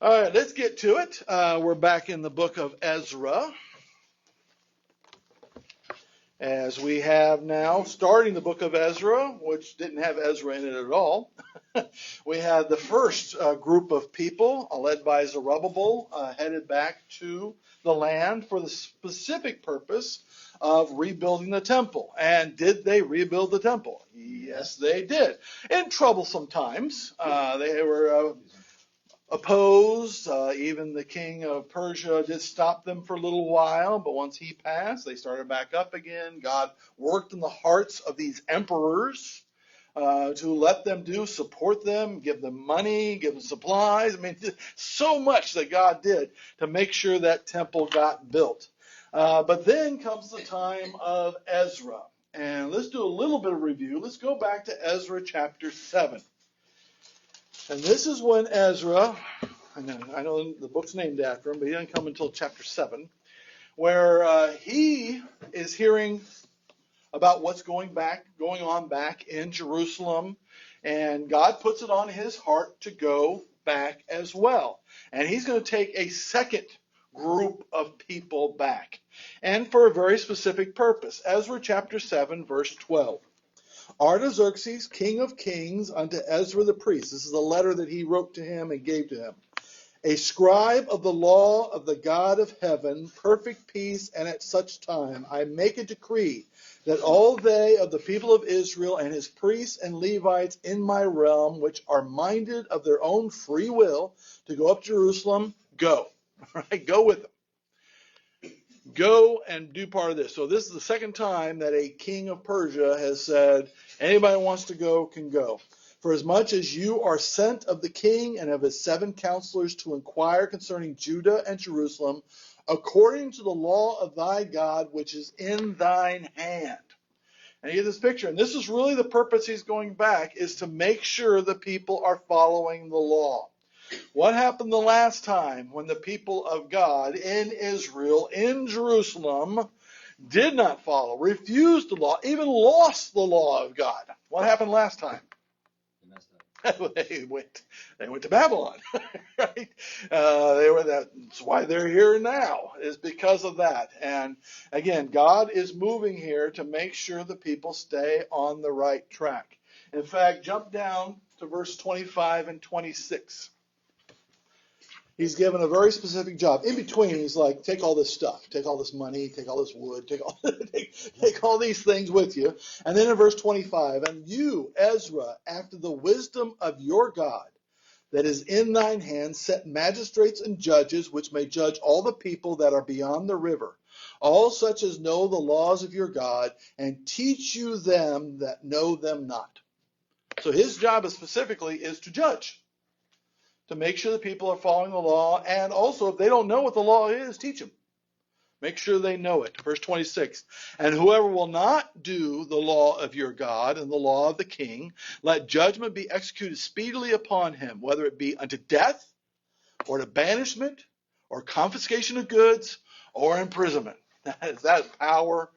All right, let's get to it. We're back in the book of Ezra, as we have now, starting the book of Ezra, which didn't have Ezra in it at all. We had the first group of people, led by Zerubbabel, headed back to the land for the specific purpose of rebuilding the temple. And did they rebuild the temple? Yes, they did. In troublesome times. They were opposed. Even the king of Persia did stop them for a little while, but once he passed, they started back up again. God worked in the hearts of these emperors to let them support them, give them money, give them supplies. I mean, so much that God did to make sure that temple got built. But then comes the time of Ezra. And let's do a little bit of review. Let's go back to Ezra chapter 7. And this is when Ezra, I know the book's named after him, but he doesn't come until chapter 7, where he is hearing about what's going on back in Jerusalem, and God puts it on his heart to go back as well. And he's going to take a second group of people back, and for a very specific purpose. Ezra chapter 7, verse 12. Artaxerxes, king of kings, unto Ezra the priest. This is a letter that he wrote to him and gave to him. A scribe of the law of the God of heaven, perfect peace, and at such time I make a decree that all they of the people of Israel and his priests and Levites in my realm, which are minded of their own free will to go up to Jerusalem, go. Right? Go with them. Go and do part of this. So this is the second time that a king of Persia has said, anybody who wants to go can go. For as much as you are sent of the king and of his 7 counselors to inquire concerning Judah and Jerusalem, according to the law of thy God, which is in thine hand. And you get this picture. And this is really the purpose he's going back, is to make sure the people are following the law. What happened the last time when the people of God in Israel, in Jerusalem, did not follow, refused the law, even lost the law of God? What happened last time? They went to Babylon, right? That's why they're here now, is because of that. And again, God is moving here to make sure the people stay on the right track. In fact, jump down to verse 25 and 26. He's given a very specific job. In between, he's like, take all this stuff. Take all this money. Take all this wood. Take all these things with you. And then in verse 25, and you, Ezra, after the wisdom of your God that is in thine hand, set magistrates and judges, which may judge all the people that are beyond the river, all such as know the laws of your God, and teach you them that know them not. So his job specifically is to judge, to make sure the people are following the law, and also if they don't know what the law is, teach them. Make sure they know it. Verse 26, and whoever will not do the law of your God and the law of the king, let judgment be executed speedily upon him, whether it be unto death, or to banishment, or confiscation of goods, or imprisonment. That is power.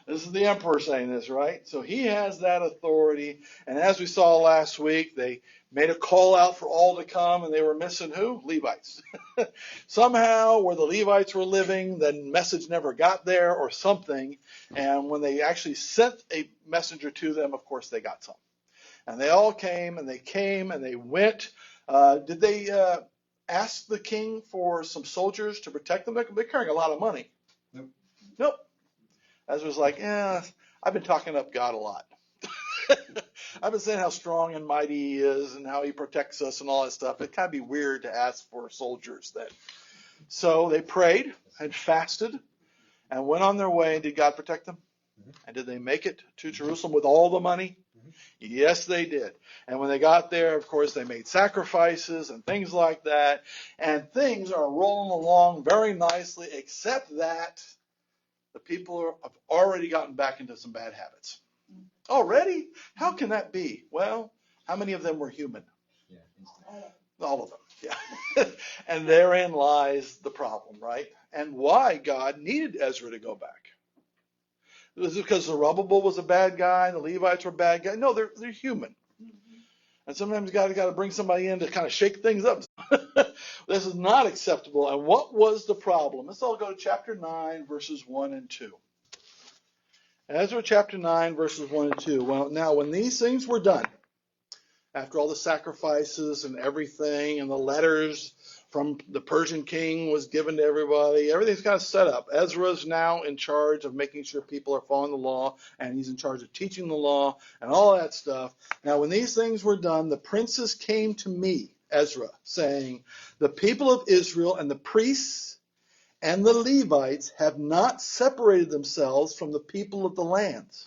This is the emperor saying this, right? So he has that authority. And as we saw last week, they made a call out for all to come, and they were missing who? Levites. Somehow, where the Levites were living, the message never got there or something. And when they actually sent a messenger to them, of course, they got some. And they all came, and they went. Did they ask the king for some soldiers to protect them? They're carrying a lot of money. Nope. Ezra's like, I've been talking up God a lot. I've been saying how strong and mighty he is and how he protects us and all that stuff. It'd kind of be weird to ask for soldiers then. So they prayed and fasted and went on their way. And did God protect them? And did they make it to Jerusalem with all the money? Yes, they did. And when they got there, of course, they made sacrifices and things like that. And things are rolling along very nicely, except that the people have already gotten back into some bad habits. Already? How can that be? Well, how many of them were human? All of them, yeah. And therein lies the problem, right? And why God needed Ezra to go back. Was it because Zerubbabel was a bad guy and the Levites were bad guys? No, they're human. And sometimes God got to bring somebody in to kind of shake things up. This is not acceptable. And what was the problem? Let's all go to chapter 9, verses 1 and 2. Ezra chapter 9, verses 1 and 2. Well, now, when these things were done, after all the sacrifices and everything, and the letters from the Persian king was given to everybody, everything's kind of set up. Ezra's now in charge of making sure people are following the law, and he's in charge of teaching the law and all that stuff. Now, when these things were done, the princes came to me, Ezra, saying, the people of Israel and the priests and the Levites have not separated themselves from the people of the lands,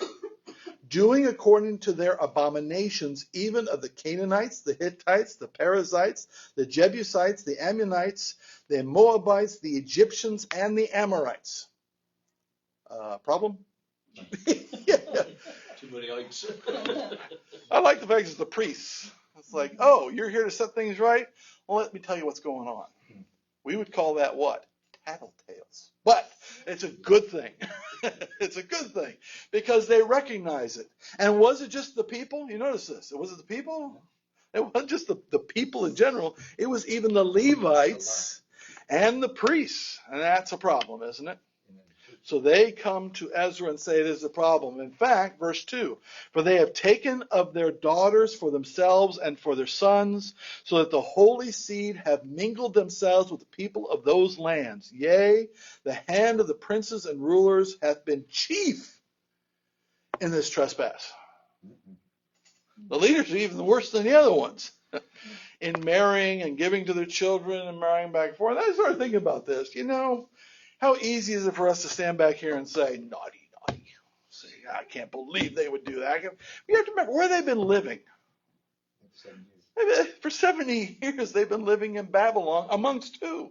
doing according to their abominations, even of the Canaanites, the Hittites, the Perizzites, the Jebusites, the Ammonites, the Moabites, the Egyptians, and the Amorites. Problem? Yeah. Too many ites. I like the fact it's the priests. It's like, oh, you're here to set things right? Well, let me tell you what's going on. We would call that what? Tattletales. But it's a good thing. It's a good thing because they recognize it. And was it just the people? You notice this. Was it the people? It wasn't just the people in general. It was even the Levites and the priests. And that's a problem, isn't it? So they come to Ezra and say there's a problem. In fact, verse 2, for they have taken of their daughters for themselves and for their sons, so that the holy seed have mingled themselves with the people of those lands. Yea, the hand of the princes and rulers hath been chief in this trespass. The leaders are even worse than the other ones in marrying and giving to their children and marrying back and forth. I started thinking about this. You know, how easy is it for us to stand back here and say, naughty, naughty. Say, I can't believe they would do that. You have to remember where they've been living. For 70 years, they've been living in Babylon amongst who?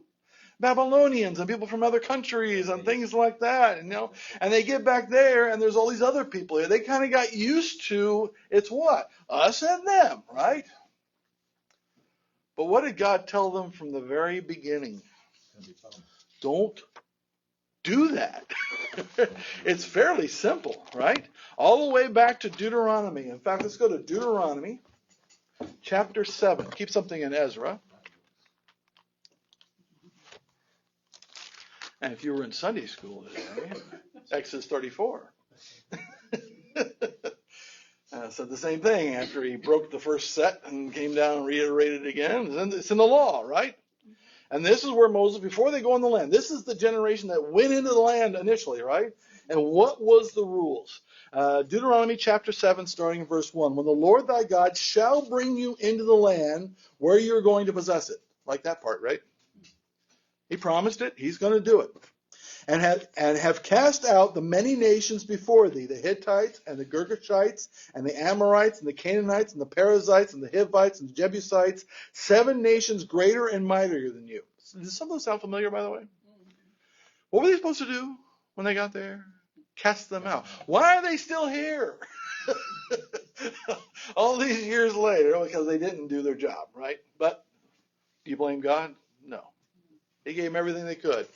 Babylonians and people from other countries and things like that. You know, and they get back there and there's all these other people here. They kind of got used to it's what? Us and them, right? But what did God tell them from the very beginning? Don't do that. It's fairly simple, right? All the way back to Deuteronomy. In fact, let's go to Deuteronomy chapter 7. Keep something in Ezra. And if you were in Sunday school today, Exodus 34. Said the same thing after he broke the first set and came down and reiterated it again. It's in the law, right? And this is where Moses, before they go in the land, this is the generation that went into the land initially, right? And what was the rules? Deuteronomy chapter 7, starting in verse 1. When the Lord thy God shall bring you into the land where you're going to possess it. Like that part, right? He promised it. He's going to do it. And have cast out the many nations before thee, the Hittites and the Girgashites and the Amorites and the Canaanites and the Perizzites and the Hivites and the Jebusites, 7 nations greater and mightier than you. Does some of those sound familiar, by the way? What were they supposed to do when they got there? Cast them out. Why are they still here? All these years later, because they didn't do their job, right? But do you blame God? No. He gave them everything they could.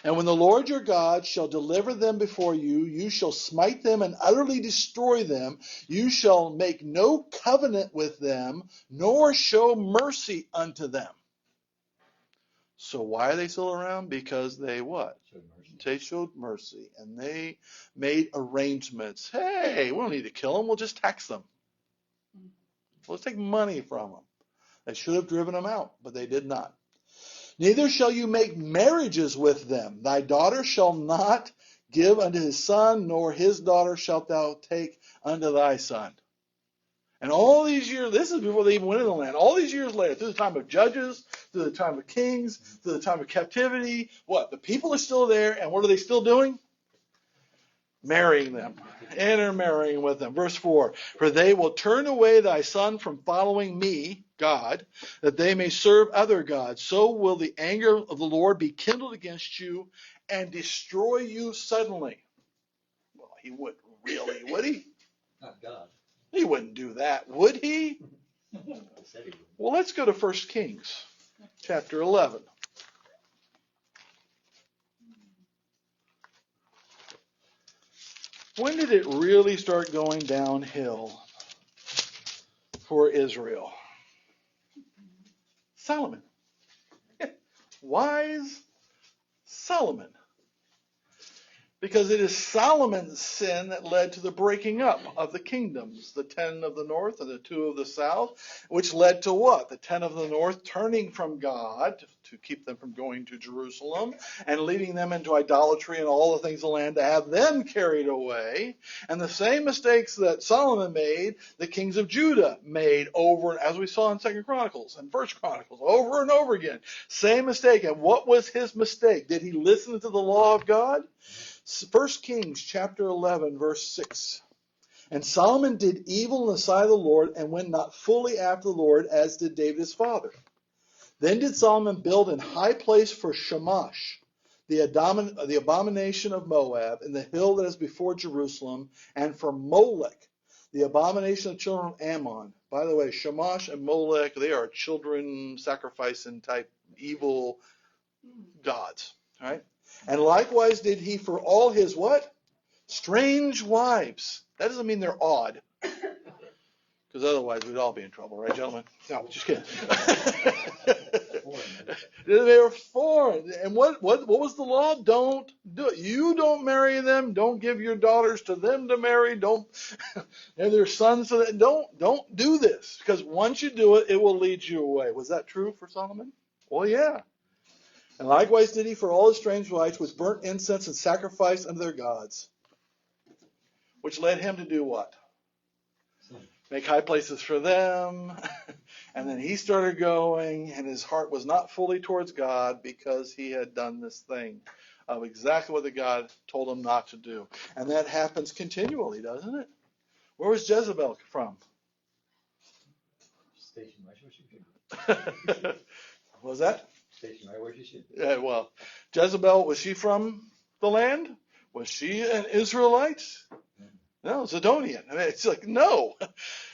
And when the Lord your God shall deliver them before you, you shall smite them and utterly destroy them. You shall make no covenant with them, nor show mercy unto them. So why are they still around? Because they what? They showed mercy. And they made arrangements. Hey, we don't need to kill them. We'll just tax them. Let's take money from them. They should have driven them out, but they did not. Neither shall you make marriages with them. Thy daughter shall not give unto his son, nor his daughter shalt thou take unto thy son. And all these years, this is before they even went into the land, all these years later, through the time of judges, through the time of kings, through the time of captivity, what? The people are still there, and what are they still doing? Marrying them. Intermarrying with them. Verse 4, for they will turn away thy son from following me, God, that they may serve other gods. So will the anger of the Lord be kindled against you and destroy you suddenly. Well, he wouldn't really, would he? Not God. He wouldn't do that, would he? Well, let's go to 1 Kings chapter 11. When did it really start going downhill for Israel? Solomon. Wise Solomon. Because it is Solomon's sin that led to the breaking up of the kingdoms, the 10 of the north and the 2 of the south, which led to what? The 10 of the north turning from God to keep them from going to Jerusalem and leading them into idolatry and all the things of the land to have them carried away. And the same mistakes that Solomon made, the kings of Judah made over, as we saw in 2 Chronicles and 1 Chronicles, over and over again. Same mistake. And what was his mistake? Did he listen to the law of God? 1 Kings chapter 11, verse 6. And Solomon did evil in the sight of the Lord and went not fully after the Lord, as did David his father. Then did Solomon build an high place for Shamash, the abomination of Moab, in the hill that is before Jerusalem, and for Molech, the abomination of the children of Ammon. By the way, Shamash and Molech, they are children sacrificing type evil gods. All right? And likewise did he for all his what? Strange wives. That doesn't mean they're odd. Because otherwise we'd all be in trouble, right, gentlemen? No, just kidding. They were foreign. And what was the law? Don't do it. You don't marry them. Don't give your daughters to them to marry. Don't and their sons to them. Don't do this. Because once you do it, it will lead you away. Was that true for Solomon? Well, yeah. And likewise did he for all his strange wives, with burnt incense and sacrifice unto their gods. Which led him to do what? Make high places for them. And then he started going, and his heart was not fully towards God because he had done this thing of exactly what the God told him not to do. And that happens continually, doesn't it? Where was Jezebel from? Station right where she should be. What was that? Station right where she should be. Yeah, well, Jezebel, was she from the land? Was she an Israelite? No, Zidonian. I mean, it's like, no.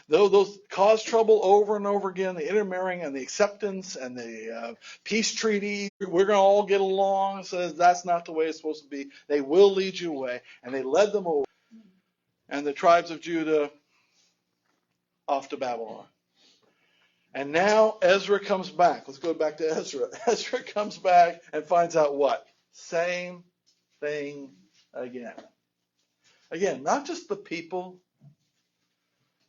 Those cause trouble over and over again, the intermarrying and the acceptance and the peace treaty. We're going to all get along. So that's not the way it's supposed to be. They will lead you away. And they led them away. And the tribes of Judah off to Babylon. And now Ezra comes back. Let's go back to Ezra. Ezra comes back and finds out what? Same thing again. Again, not just the people.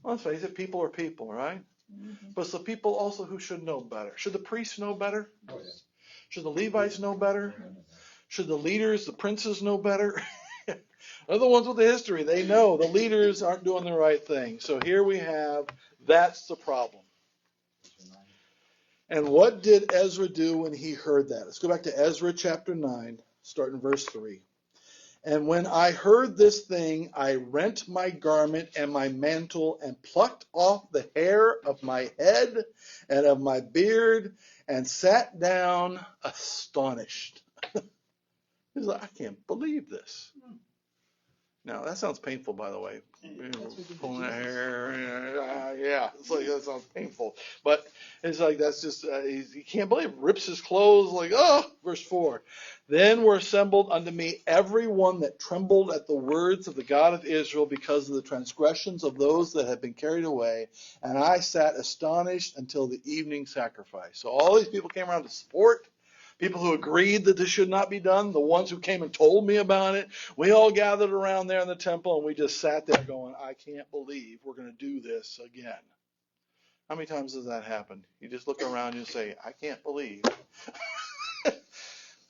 Let's face it, people are people, right? Mm-hmm. But it's the people also who should know better. Should the priests know better? Oh, yeah. Should the Levites know better? Should the leaders, the princes know better? They're the ones with the history. They know the leaders aren't doing the right thing. So here we have, that's the problem. And what did Ezra do when he heard that? Let's go back to Ezra chapter 9, starting verse 3. And when I heard this thing, I rent my garment and my mantle and plucked off the hair of my head and of my beard and sat down astonished. He's like, I can't believe this. Now, that sounds painful, by the way. Pulling the hair, yeah, it's like that sounds painful. But it's like that's just, he can't believe it. Rips his clothes like, oh, verse 4. Then were assembled unto me every one that trembled at the words of the God of Israel because of the transgressions of those that had been carried away. And I sat astonished until the evening sacrifice. So all these people came around to support. People who agreed that this should not be done, the ones who came and told me about it, we all gathered around there in the temple and we just sat there going, I can't believe we're going to do this again. How many times does that happen? You just look around and you say, I can't believe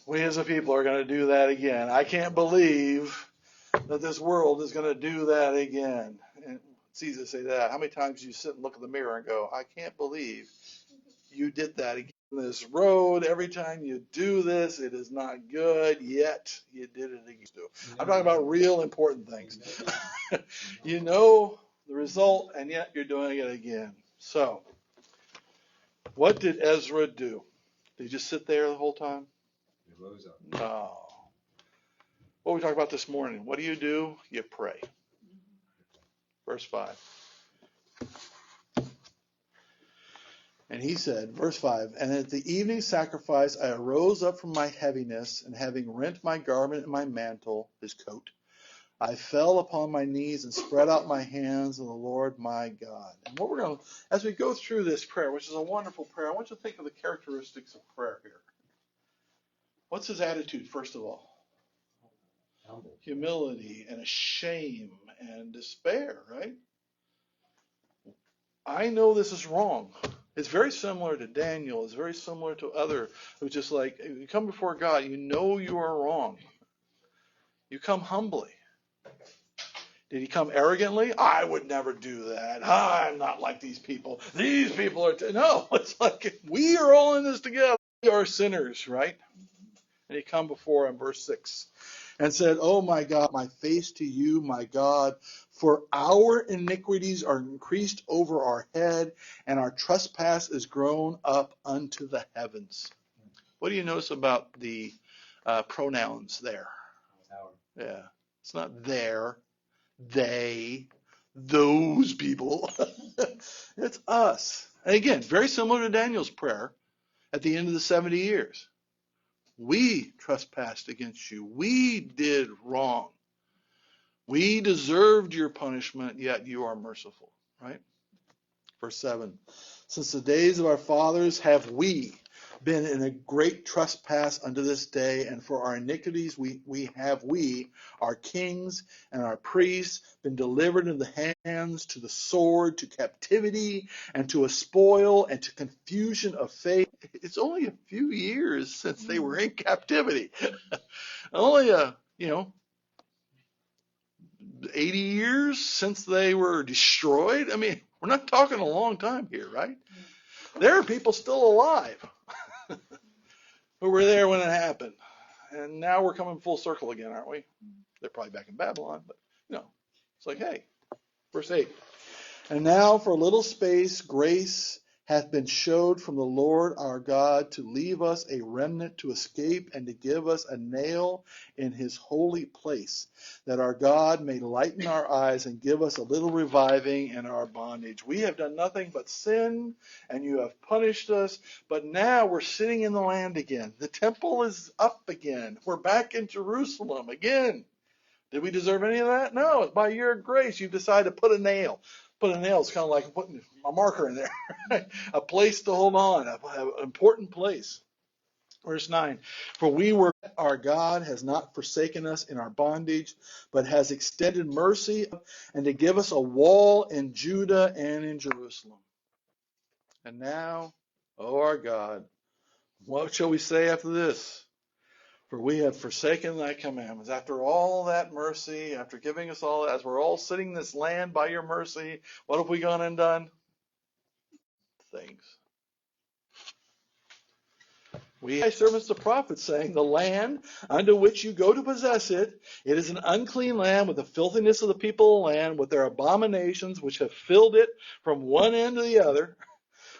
we as a people are going to do that again. I can't believe that this world is going to do that again. And it's easy to say that. How many times do you sit and look in the mirror and go, I can't believe you did that again. This road, every time you do this, it is not good, yet you did it again. I'm talking about real important things. You know the result, and yet you're doing it again. So, what did Ezra do? Did he just sit there the whole time? He rose up. No. What we talked about this morning, what do? You pray. Verse 5. And he said, verse 5, and at the evening sacrifice I arose up from my heaviness, and having rent my garment and my mantle, his coat, I fell upon my knees and spread out my hands to the Lord my God. And what we're going to, as we go through this prayer, which is a wonderful prayer, I want you to think of the characteristics of prayer here. What's his attitude, first of all? Humble. Humility and a shame and despair, right? I know this is wrong. It's very similar to Daniel. It's very similar to other who just like, you come before God, you know you are wrong. You come humbly. Did he come arrogantly? I would never do that. I'm not like these people. These people are... No, it's like we are all in this together. We are sinners, right? And he come before him, verse 6, and said, "Oh my God, my face to you, my God, for our iniquities are increased over our head, and our trespass is grown up unto the heavens." What do you notice about the pronouns there? Our. Yeah, it's not there, they, those people. It's us. And again, very similar to Daniel's prayer at the end of the 70 years. We trespassed against you. We did wrong. We deserved your punishment, yet you are merciful. Right? Verse 7. Since the days of our fathers have we been in a great trespass unto this day, and for our iniquities our kings and our priests, been delivered into the hands, to the sword, to captivity, and to a spoil, and to confusion of faith. It's only a few years since they were in captivity. Only 80 years since they were destroyed. I mean, we're not talking a long time here, right? There are people still alive who were there when it happened. And now we're coming full circle again, aren't we? They're probably back in Babylon, but it's like, hey, verse 8. And now for a little space grace hath been showed from the Lord our God to leave us a remnant to escape, and to give us a nail in his holy place, that our God may lighten our eyes and give us a little reviving in our bondage. We have done nothing but sin, and you have punished us, but now we're sitting in the land again. The temple is up again. We're back in Jerusalem again. Did we deserve any of that? No, it's by your grace you've decided to put a nail. Put a nail is kind of like putting a marker in there. A place to hold on, an important place. Verse 9, for we were, our God has not forsaken us in our bondage, but has extended mercy, and to give us a wall in Judah and in Jerusalem. And now, O our God, what shall we say after this? For we have forsaken thy commandments. After all that mercy, after giving us all that, as we're all sitting in this land by your mercy, what have we gone and done? Things. We are servants the prophets, saying, the land unto which you go to possess it, it is an unclean land with the filthiness of the people of the land, with their abominations which have filled it from one end to the other,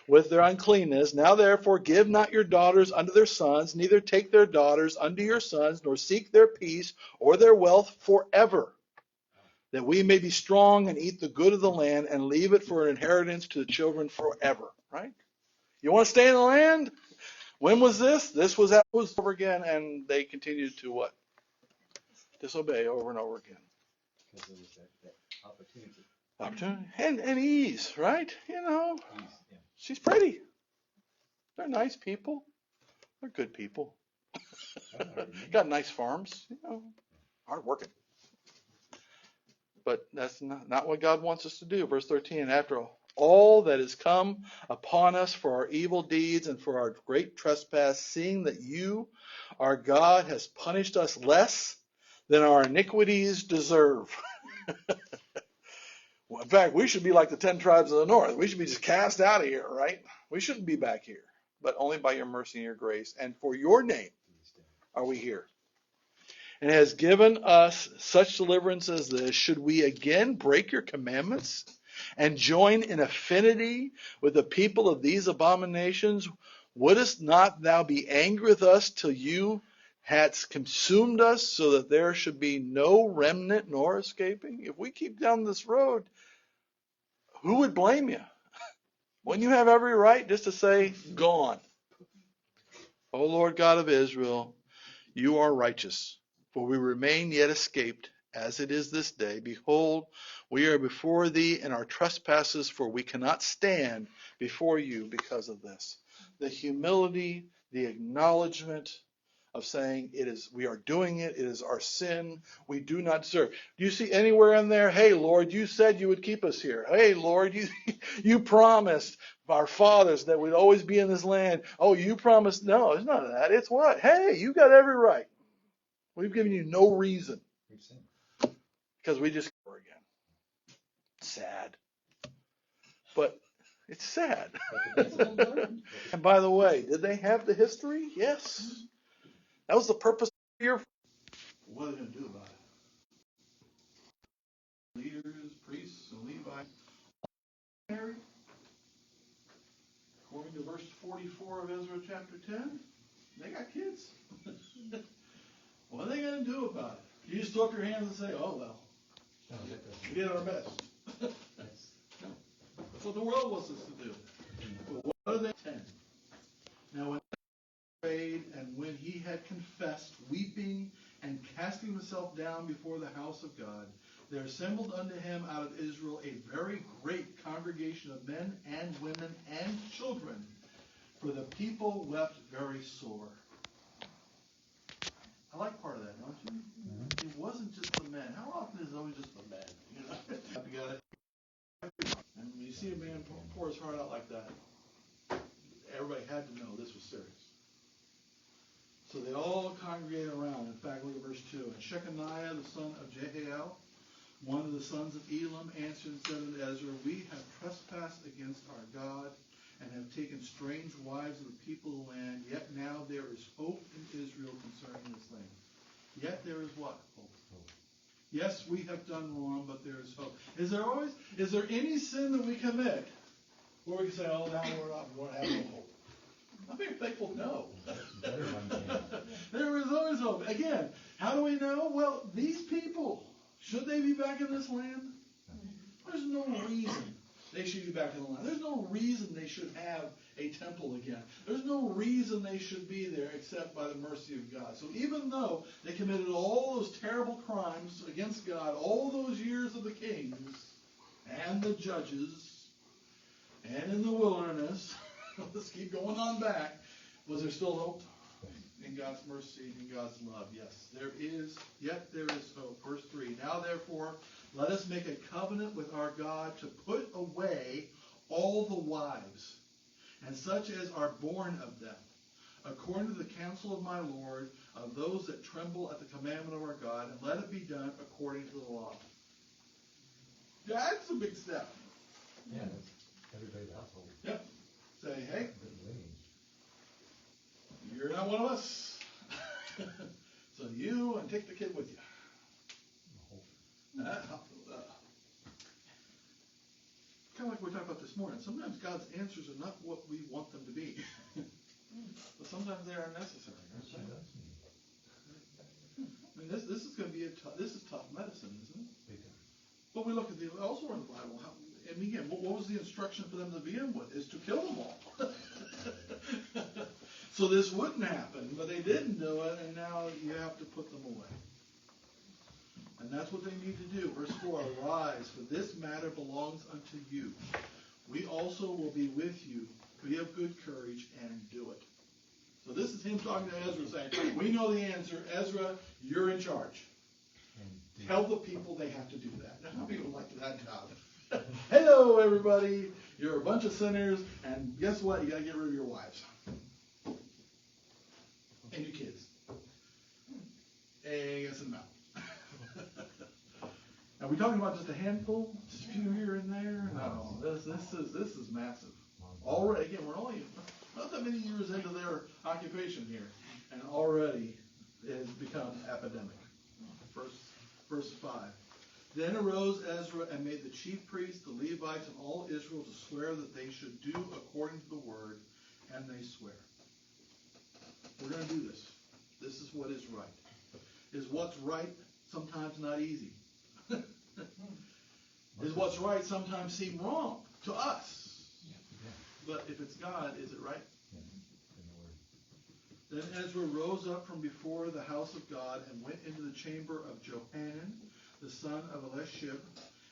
with their uncleanness. Now therefore give not your daughters unto their sons, neither take their daughters unto your sons, nor seek their peace or their wealth forever, that we may be strong and eat the good of the land, and leave it for an inheritance to the children forever. Right? You want to stay in the land? When was this? This was over again, and they continued to what? Disobey over and over again. Because it was that opportunity. Opportunity and ease, right? Ease, yeah. She's pretty. They're nice people. They're good people. Got nice farms, hard working. But that's not what God wants us to do. Verse 13, after all that has come upon us for our evil deeds and for our great trespass, seeing that you, our God, has punished us less than our iniquities deserve. Well, in fact, we should be like the 10 tribes of the north. We should be just cast out of here, right? We shouldn't be back here, but only by your mercy and your grace. And for your name are we here. And has given us such deliverance as this. Should we again break your commandments and join in affinity with the people of these abominations? Wouldst not thou be angry with us till you hadst consumed us, so that there should be no remnant nor escaping? If we keep down this road, who would blame you? Wouldn't you have every right just to say, gone? O Lord God of Israel, you are righteous, for we remain yet escaped, as it is this day. Behold, we are before thee in our trespasses, for we cannot stand before you because of this. The humility, the acknowledgement of saying we are doing it is our sin, we do not deserve. Do you see anywhere in there, hey Lord, you said you would keep us here. Hey Lord, you promised our fathers that we'd always be in this land. Oh, you promised. No, it's none of that. It's what? Hey, you got every right. We've given you no reason. Because we just again. Sad. But it's sad. And by the way, did they have the history? Yes. That was the purpose of your. What are they going to do about it? Leaders, priests, and Levites married. According to verse 44 of Ezra chapter 10, they got kids. What are they going to do about it? You just throw up your hands and say, oh, well, we did our best. That's what the world wants us to do. But what are they? 10. Now when he prayed, and when he had confessed, weeping and casting himself down before the house of God, there assembled unto him out of Israel a very great congregation of men and women and children, for the people wept very sore. I like part of that, don't you? Mm-hmm. It wasn't just the men. How often is it always just the men? You know? And when you see a man pour his heart out like that, everybody had to know this was serious. So they all congregated around. In fact, look at verse 2. And Shechaniah, the son of Jehiel, one of the sons of Elam, answered and said unto Ezra, we have trespassed against our God, and have taken strange wives of the people of the land. Yet now there is hope in Israel concerning this land. Yet there is what? Hope. Yes, we have done wrong, but there is hope. Is there any sin that we commit where we can say, oh, now we're not going to have no hope? I'm very thankful, no. There is always hope. Again, how do we know? Well, these people, should they be back in this land? There's no reason they should be back in the land. There's no reason they should have a temple again. There's no reason they should be there except by the mercy of God. So even though they committed all those terrible crimes against God, all those years of the kings and the judges and in the wilderness, let's keep going on back, was there still hope? In God's mercy, in God's love, yes. Yet there is hope. Verse 3, now therefore, let us make a covenant with our God to put away all the wives, and such as are born of them, according to the counsel of my Lord, of those that tremble at the commandment of our God, and let it be done according to the law. That's a big step. Yeah, that's everybody's household. Yep. Say, hey, you're not one of us. So you, and take the kid with you. Kind of like we talked about this morning. Sometimes God's answers are not what we want them to be. But sometimes they are necessary. I mean, this is going to be this is tough medicine, isn't it? But we look at elsewhere in the Bible. And again, what was the instruction for them to begin with? Is to kill them all. So this wouldn't happen, but they didn't do it, and now you have to put them away. And that's what they need to do. Verse 4, arise, for this matter belongs unto you. We also will be with you. Be of good courage and do it. So this is him talking to Ezra saying, we know the answer. Ezra, you're in charge. Tell the people they have to do that. How many people like that job? Hello, everybody. You're a bunch of sinners, and guess what? You got to get rid of your wives. And your kids. And you got some out. Are we talking about just a handful? Just a few here and there? No, this is massive. Already, again, we're only not that many years into their occupation here, and already it has become epidemic. Verse 5. Then arose Ezra and made the chief priests, the Levites, and all Israel to swear that they should do according to the word, and they swear. We're going to do this. This is what is right. Is what's right sometimes not easy? Is what's right sometimes seem wrong to us? But if it's God, is it right? Then Ezra rose up from before the house of God and went into the chamber of Johanan, the son of Elishib.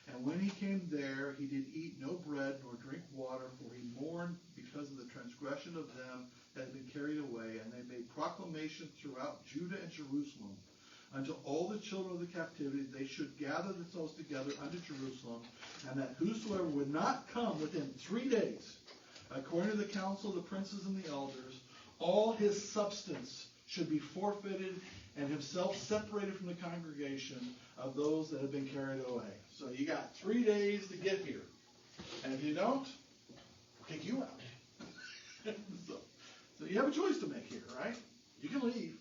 And when he came there, he did eat no bread nor drink water, for he mourned because of the transgression of them that had been carried away. And they made proclamation throughout Judah and Jerusalem unto all the children of the captivity, they should gather themselves together unto Jerusalem, and that whosoever would not come within 3 days, according to the counsel of the princes and the elders, all his substance should be forfeited, and himself separated from the congregation of those that have been carried away. So you got 3 days to get here. And if you don't, we'll kick you out. so you have a choice to make here, right? You can leave.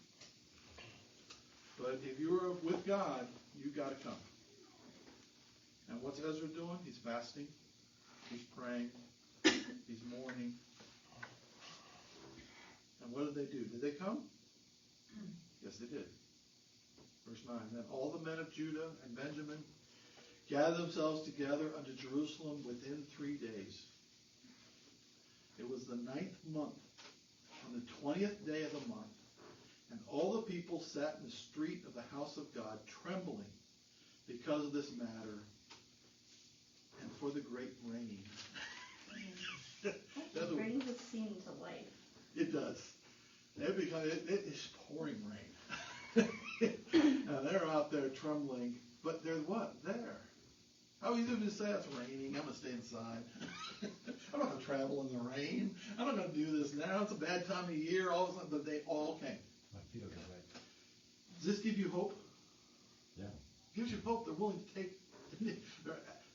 But if you're with God, you've got to come. And what's Ezra doing? He's fasting. He's praying. He's mourning. And what did they do? Did they come? Yes, they did. Verse 9. Then all the men of Judah and Benjamin gathered themselves together unto Jerusalem within 3 days. It was the 9th month, on the 20th day of the month. And all the people sat in the street of the house of God, trembling because of this matter and for the great rain. Rain would seem to life. It does. It is pouring rain. And they're out there trembling, but they're what? There. How easy to say it's raining, I'm going to stay inside. I'm not going to travel in the rain. I'm not going to do this now. It's a bad time of year. All of a sudden, but they all came. My feet will get wet. Does this give you hope? Yeah. It gives you hope. They're willing to take,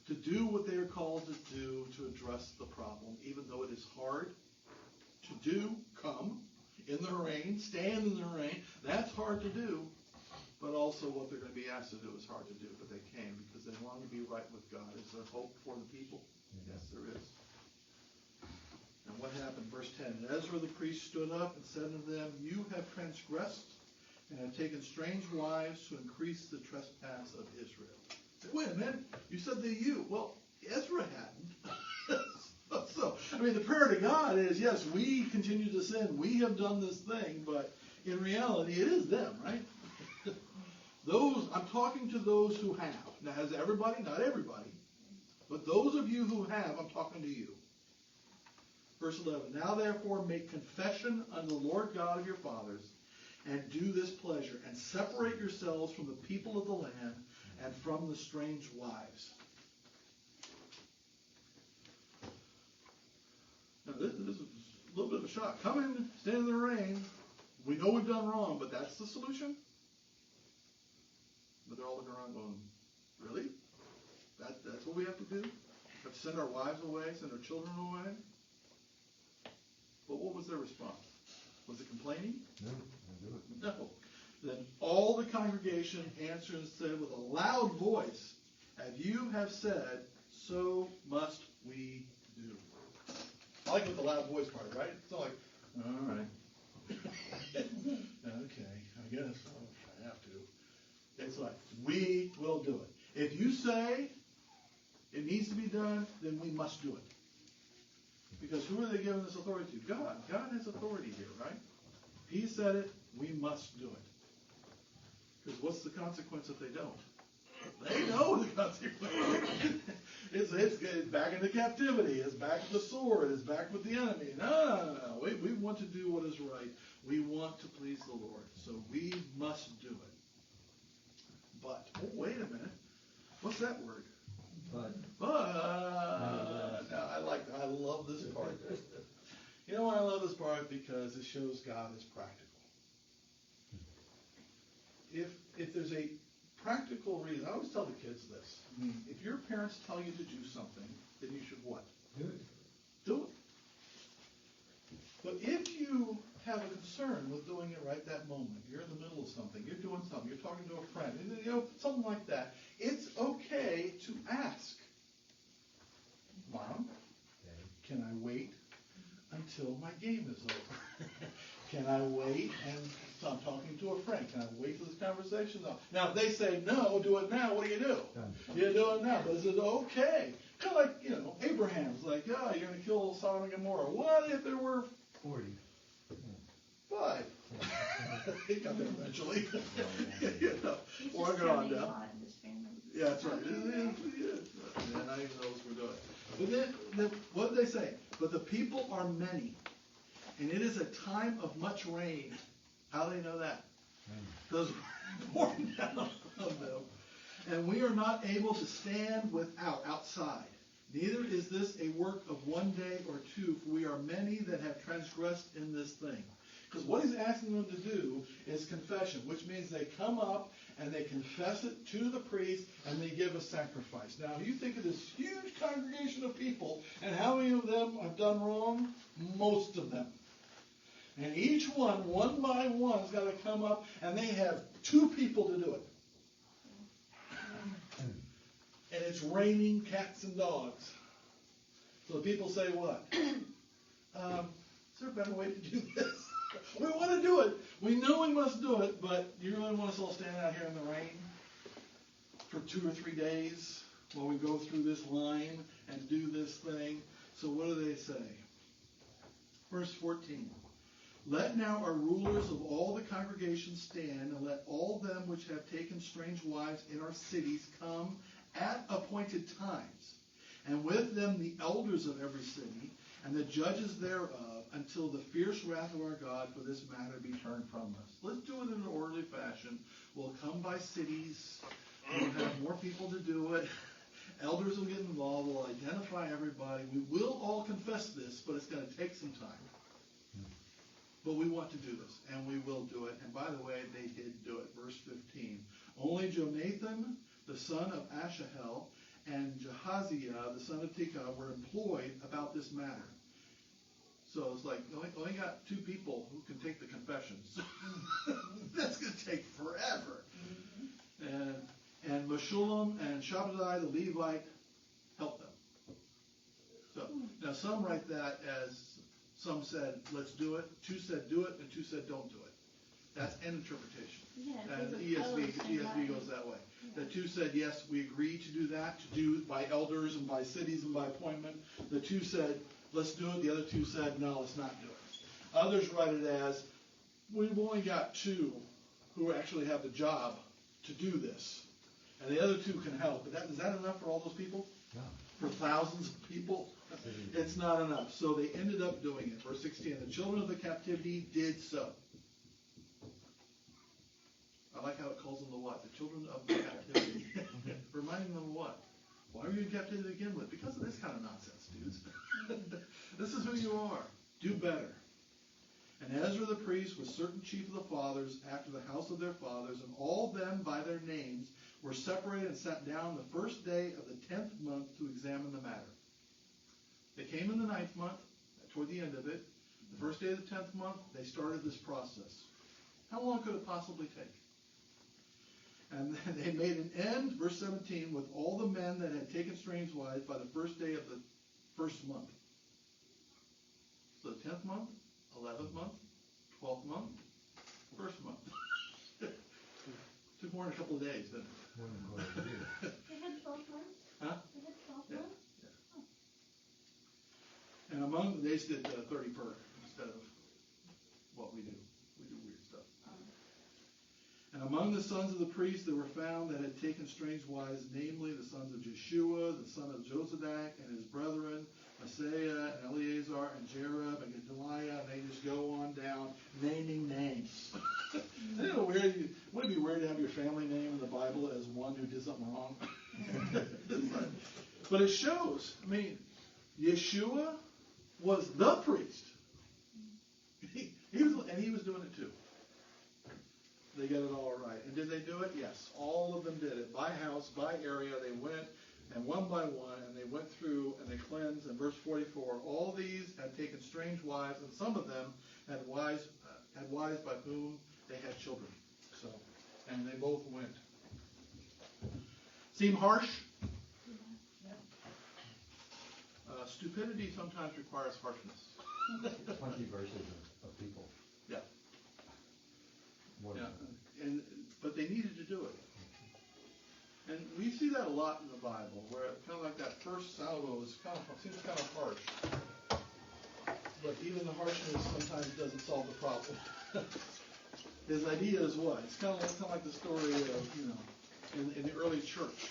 to do what they are called to do to address the problem, even though it is hard to do. Come in the rain, stand in the rain. That's hard to do. But also what they're going to be asked to do is hard to do. But they came because they want to be right with God. Is there hope for the people? Yeah. Yes, there is. And what happened? Verse 10. And Ezra the priest stood up and said unto them, You have transgressed and have taken strange wives to increase the trespass of Israel. Wait a minute. You said that you. Well, Ezra hadn't. So, the prayer to God is, yes, we continue to sin. We have done this thing, but in reality, it is them, right? I'm talking to those who have. Now, has everybody? Not everybody. But those of you who have, I'm talking to you. Verse 11, Now therefore make confession unto the Lord God of your fathers, and do this pleasure, and separate yourselves from the people of the land, and from the strange wives. Now this is a little bit of a shock. Come in, stand in the rain. We know we've done wrong, but that's the solution? But they're all looking around going, really? That's what we have to do? Have to send our wives away, send our children away? But what was their response? Was it complaining? No, I'll do it. No. Then all the congregation answered and said with a loud voice, As you have said, so must we do. I like with the loud voice part, right? It's not like, all right. Okay, I guess I have to. It's like, we will do it. If you say it needs to be done, then we must do it. Because who are they giving this authority to? God. God has authority here, right? He said it, we must do it. Because what's the consequence if they don't? They know the consequence. It's back into captivity. It's back to the sword. It's back with the enemy. No. We want to do what is right. We want to please the Lord. So we must do it. But, wait a minute. What's that word? But. Now, I love this part. You know why I love this part? Because it shows God is practical. If there's a practical reason, I always tell the kids this. If your parents tell you to do something, then you should what? Do it. Do it. But if you have a concern with doing it right that moment, you're in the middle of something, you're doing something, you're talking to a friend, something like that, it's okay to ask, Mom, can I wait until my game is over? Can I wait? And so I'm talking to a friend. Can I wait for this conversation? Now, if they say no, do it now. What do? You do it now. But is it okay? Kind of like, Abraham's like, you're going to kill Sodom and Gomorrah. What if there were 40? 5? He got there eventually. He's just Working on having a that. lot in his family. Yeah, that's right. And I even knows we're doing. But then, what did they say? But the people are many, and it is a time of much rain. How do they know that? Because we're pouring down on them. And we are not able to stand outside. Neither is this a work of one day or two, for we are many that have transgressed in this thing. Because what he's asking them to do is confession, which means they come up and they confess it to the priest and they give a sacrifice. Now, you think of this huge congregation of people, and how many of them have done wrong? Most of them. And each one by one, has got to come up, and they have 2 people to do it. And it's raining cats and dogs. So the people say what? Is there a better way to do this? We want to do it. We know we must do it, but you really want us all stand out here in the rain for 2 or 3 days while we go through this line and do this thing? So what do they say? Verse 14. Let now our rulers of all the congregation stand, and let all them which have taken strange wives in our cities come at appointed times, and with them the elders of every city, and the judges thereof, until the fierce wrath of our God for this matter be turned from us. Let's do it in an orderly fashion. We'll come by cities. We'll have more people to do it. Elders will get involved. We'll identify everybody. We will all confess this, but it's going to take some time. But we want to do this, and we will do it. And by the way, they did do it. Verse 15. Only Jonathan, the son of Ashahel, and Jehaziah, the son of Tikah, were employed about this matter. So it's like, only got 2 people who can take the confessions. That's going to take forever. And Meshullam and Shabbatai, the Levite, helped them. So now some write that as, some said, let's do it. 2 said do it, and 2 said don't do it. That's an interpretation. Yeah, And the ESV goes that way. The 2 said, yes, we agree to do that, to do by elders and by cities and by appointment. The 2 said, let's do it. The other 2 said, no, let's not do it. Others write it as, we've only got 2 who actually have the job to do this. And the other 2 can help. But is that enough for all those people? No. For thousands of people? It's not enough. So they ended up doing it. Verse 16, the children of the captivity did so. I like how it calls them the what? The children of the captivity. Reminding them of what? Why were you in captivity to begin with? Because of this kind of nonsense, dudes. This is who you are. Do better. And Ezra the priest with certain chief of the fathers after the house of their fathers, and all them by their names were separated and sat down the first day of the 10th month to examine the matter. They came in the 9th month, toward the end of it. The first day of the 10th month, they started this process. How long could it possibly take? And they made an end, verse 17, with all the men that had taken strange wives by the first day of the first month. So the 10th month, 11th month, 12th month, first month. Took more than a couple of days, didn't it? More than a quarter of a year. They had 12 months? Huh? They had 12 Yeah. months? Yeah. And among they just did 30 per instead of what we do. We do weird stuff. And among the sons of the priests there were found that had taken strange wives, namely the sons of Jeshua, the son of Josadak, and his brethren, Messiah, and Eleazar, and Jerub, and Gedaliah, and they just go on down, naming names. Isn't it weird? Wouldn't it be weird to have your family name in the Bible as one who did something wrong? But it shows. I mean, Yeshua was the priest. He was doing it too. They got it all right. And did they do it? Yes. All of them did it. By house, by area, they went, and one by one, and they went through, and they cleansed. And verse 44, all these had taken strange wives, and some of them had wives by whom they had children. So, and they both went. Seem harsh? Stupidity sometimes requires harshness. 20 verses of people. Yeah. More Yeah. than But they needed to do it. And we see that a lot in the Bible, where kind of like that first salvo seems kind of harsh. But even the harshness sometimes doesn't solve the problem. his idea is what? It's kind of like the story of, in the early church,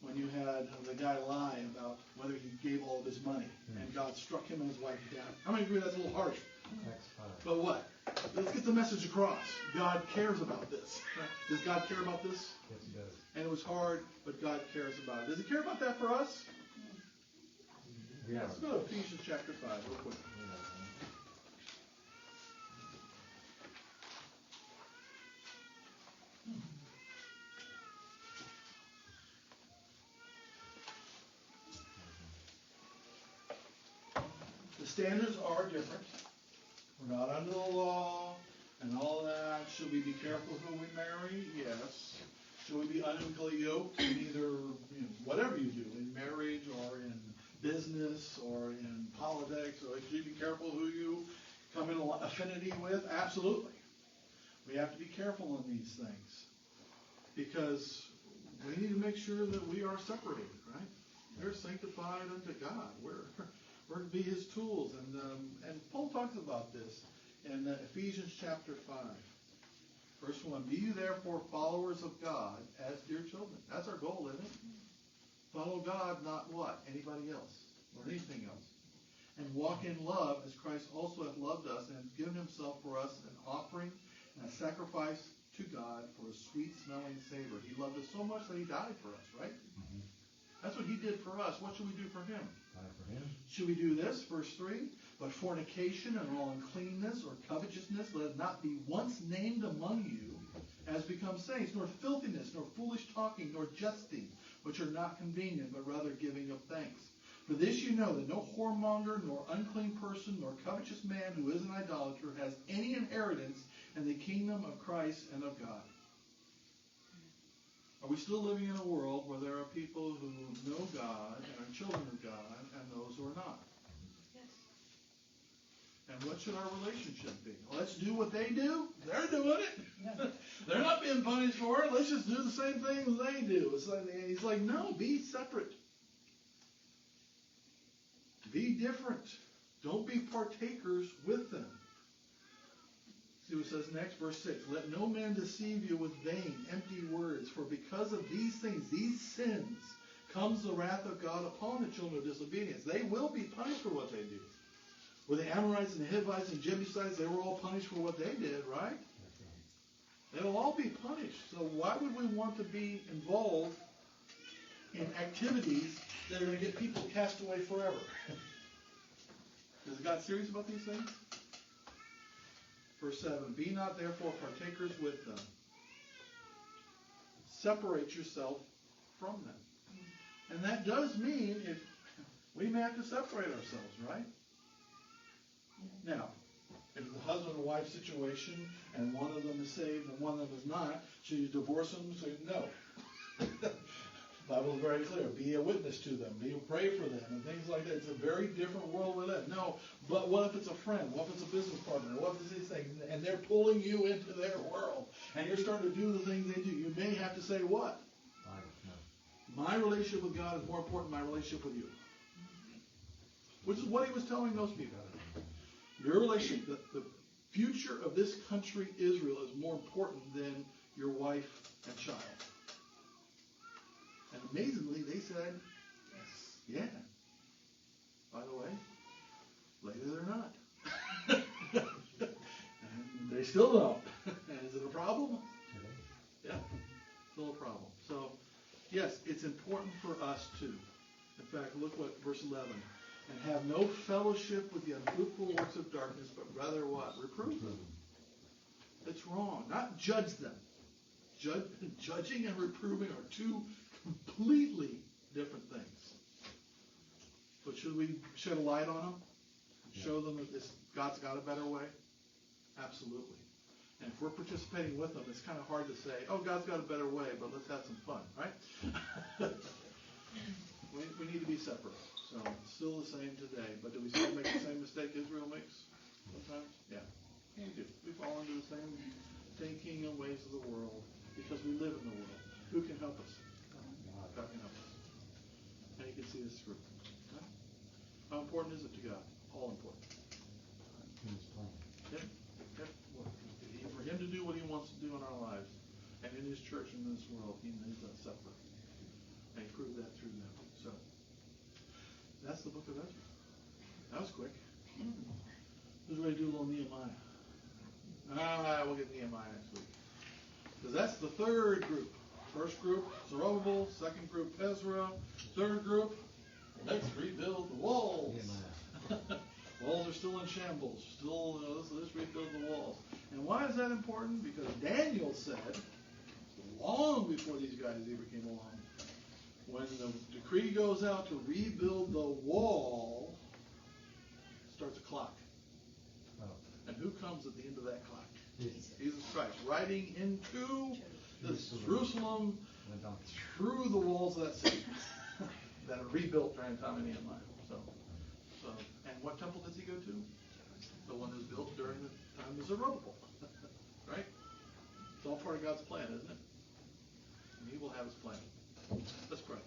when you had the guy lie about whether he gave all of his money, and God struck him and his wife down. How many agree that's a little harsh? But what? Let's get the message across. God cares about this. Does God care about this? Yes, he does. And it was hard, but God cares about it. Does he care about that for us? Yeah. Let's go to Ephesians chapter 5 real quick. The standards are different. We're not under the law and all that. Should we be careful who we marry? Yes. Should we be unequally yoked in either, whatever you do, in marriage or in business or in politics, or should you be careful who you come in affinity with? Absolutely. We have to be careful on these things because we need to make sure that we are separated, right? We're sanctified unto God. We're to be His tools, and Paul talks about this in Ephesians chapter 5. Verse 1, be you therefore followers of God as dear children. That's our goal, isn't it? Follow God, not what? Anybody else or anything else. And walk in love as Christ also hath loved us and hath given himself for us an offering and a sacrifice to God for a sweet-smelling savor. He loved us so much that he died for us, right? Mm-hmm. That's what he did for us. What should we do for him? Die for him. Should we do this? Verse 3, but fornication and all uncleanness or covetousness let it not be once named among you as becomes saints, nor filthiness, nor foolish talking, nor jesting, which are not convenient, but rather giving of thanks. For this you know, that no whoremonger, nor unclean person, nor covetous man who is an idolater has any inheritance in the kingdom of Christ and of God. Are we still living in a world where there are people who know God and are children of God and those who are not? Yes. And what should our relationship be? Let's do what they do. They're doing it. They're not being punished for it. Let's just do the same thing as they do. He's like, no, be separate. Be different. Don't be partakers with them. See what it says next, verse 6. Let no man deceive you with vain, empty words, for because of these things, these sins, comes the wrath of God upon the children of disobedience. They will be punished for what they do. With the Amorites and the Hivites and Jebusites, they were all punished for what they did, right? They will all be punished. So why would we want to be involved in activities that are going to get people cast away forever? Is God serious about these things? Verse 7, be not therefore partakers with them. Separate yourself from them. And that does mean if we may have to separate ourselves, right? Now, if it's a husband and wife situation and one of them is saved and one of them is not, should you divorce them? So no. The Bible is very clear. Be a witness to them. Pray for them and things like that. It's a very different world we live. No, but what if it's a friend? What if it's a business partner? What if it's these things? And they're pulling you into their world. And you're starting to do the things they do. You may have to say what? My relationship with God is more important than my relationship with you. Which is what he was telling those people. Your relationship, the future of this country, Israel, is more important than your wife and child. And amazingly, they said, yes. Yeah. By the way, later they're not. And they still don't. And is it a problem? Yeah, still a problem. So, yes, it's important for us too. In fact, look what verse 11. And have no fellowship with the unfruitful works of darkness, but rather what? Reprove them. It's wrong. Not judge them. Judging and reproving are two completely different things. But should we shed a light on them? Show them that God's got a better way? Absolutely. And if we're participating with them, it's kind of hard to say, oh, God's got a better way, but let's have some fun, right? we need to be separate. So it's still the same today. But do we still make the same mistake Israel makes sometimes? Yeah, we do. We fall into the same thinking and ways of the world because we live in the world. Who can help us? God can help us. And you can see this through. Okay? How important is it to God? All important. Yeah. For him to do what wants to do in our lives and in His church and in this world, He needs us separate. And He proved that through them. So, that's the book of Ezra. That was quick. Who's ready to do a little Nehemiah? We'll get Nehemiah next week. Because that's the third group. First group, Zerubbabel. Second group, Ezra. Third group, let's rebuild the walls. Walls are still in shambles. Still, let's rebuild the walls. And why is that important? Because Daniel said, long before these guys ever came along, when the decree goes out to rebuild the wall, starts a clock. And who comes at the end of that clock? Jesus Christ, riding into Jerusalem through the walls of that city that are rebuilt during the time of Nehemiah. So, and what temple does he go to? The one that's built during the time of Zerubbabel. Right? It's all part of God's plan, isn't it? And He will have His plan. Let's pray.